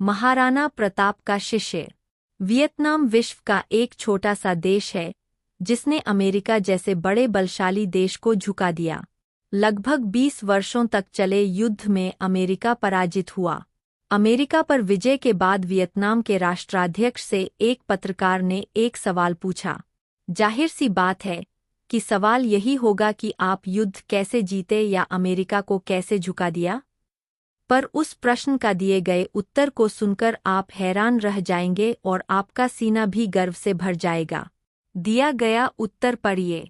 महाराणा प्रताप का शिष्य। वियतनाम विश्व का एक छोटा सा देश है जिसने अमेरिका जैसे बड़े बलशाली देश को झुका दिया। लगभग 20 वर्षों तक चले युद्ध में अमेरिका पराजित हुआ। अमेरिका पर विजय के बाद वियतनाम के राष्ट्राध्यक्ष से एक पत्रकार ने एक सवाल पूछा। जाहिर सी बात है कि सवाल यही होगा कि आप युद्ध कैसे जीते या अमेरिका को कैसे झुका दिया। पर उस प्रश्न का दिए गए उत्तर को सुनकर आप हैरान रह जाएंगे और आपका सीना भी गर्व से भर जाएगा। दिया गया उत्तर पढ़िए।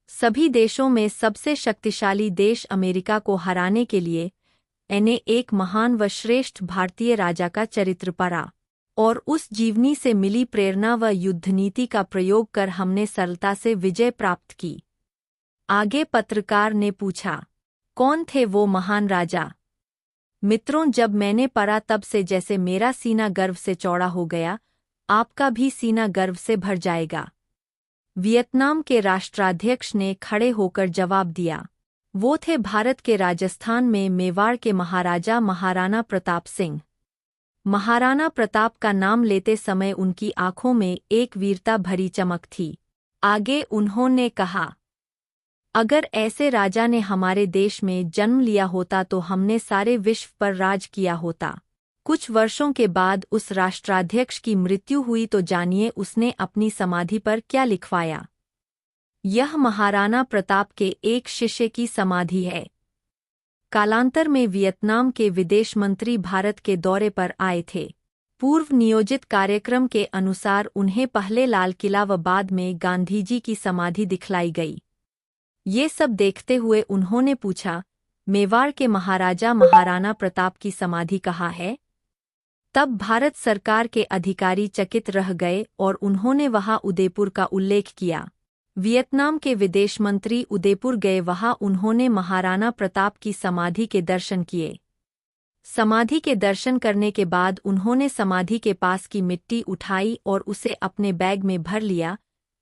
सभी देशों में सबसे शक्तिशाली देश अमेरिका को हराने के लिए ने एक महान व श्रेष्ठ भारतीय राजा का चरित्र पढ़ा और उस जीवनी से मिली प्रेरणा व युद्धनीति का प्रयोग कर हमने सरलता से विजय प्राप्त की। आगे पत्रकार ने पूछा, कौन थे वो महान राजा? मित्रों, जब मैंने पढ़ा तब से जैसे मेरा सीना गर्व से चौड़ा हो गया, आपका भी सीना गर्व से भर जाएगा। वियतनाम के राष्ट्राध्यक्ष ने खड़े होकर जवाब दिया। वो थे भारत के राजस्थान में मेवाड़ के महाराजा महाराणा प्रताप सिंह। महाराणा प्रताप का नाम लेते समय उनकी आंखों में एक वीरता भरी चमक थी। आगे उन्होंने कहा, अगर ऐसे राजा ने हमारे देश में जन्म लिया होता तो हमने सारे विश्व पर राज किया होता। कुछ वर्षों के बाद उस राष्ट्राध्यक्ष की मृत्यु हुई तो जानिए उसने अपनी समाधि पर क्या लिखवाया। यह महाराणा प्रताप के एक शिष्य की समाधि है। कालांतर में वियतनाम के विदेश मंत्री भारत के दौरे पर आए थे। पूर्व नियोजित कार्यक्रम के अनुसार उन्हें पहले लाल किला व बाद में गांधी जी की समाधि दिखलाई गई। ये सब देखते हुए उन्होंने पूछा, मेवाड़ के महाराजा महाराणा प्रताप की समाधि कहाँ है? तब भारत सरकार के अधिकारी चकित रह गए और उन्होंने वहां उदयपुर का उल्लेख किया। वियतनाम के विदेश मंत्री उदयपुर गए, वहां उन्होंने महाराणा प्रताप की समाधि के दर्शन किए। समाधि के दर्शन करने के बाद उन्होंने समाधि के पास की मिट्टी उठाई और उसे अपने बैग में भर लिया।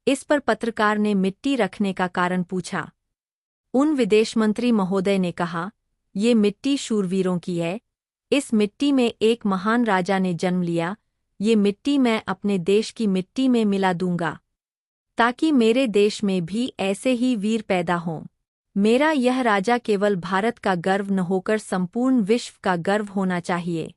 इस पर पत्रकार ने मिट्टी रखने का कारण पूछा। उन विदेश मंत्री महोदय ने कहा, ये मिट्टी शूरवीरों की है। इस मिट्टी में एक महान राजा ने जन्म लिया। ये मिट्टी मैं अपने देश की मिट्टी में मिला दूंगा ताकि मेरे देश में भी ऐसे ही वीर पैदा हों। मेरा यह राजा केवल भारत का गर्व न होकर संपूर्ण विश्व का गर्व होना चाहिए।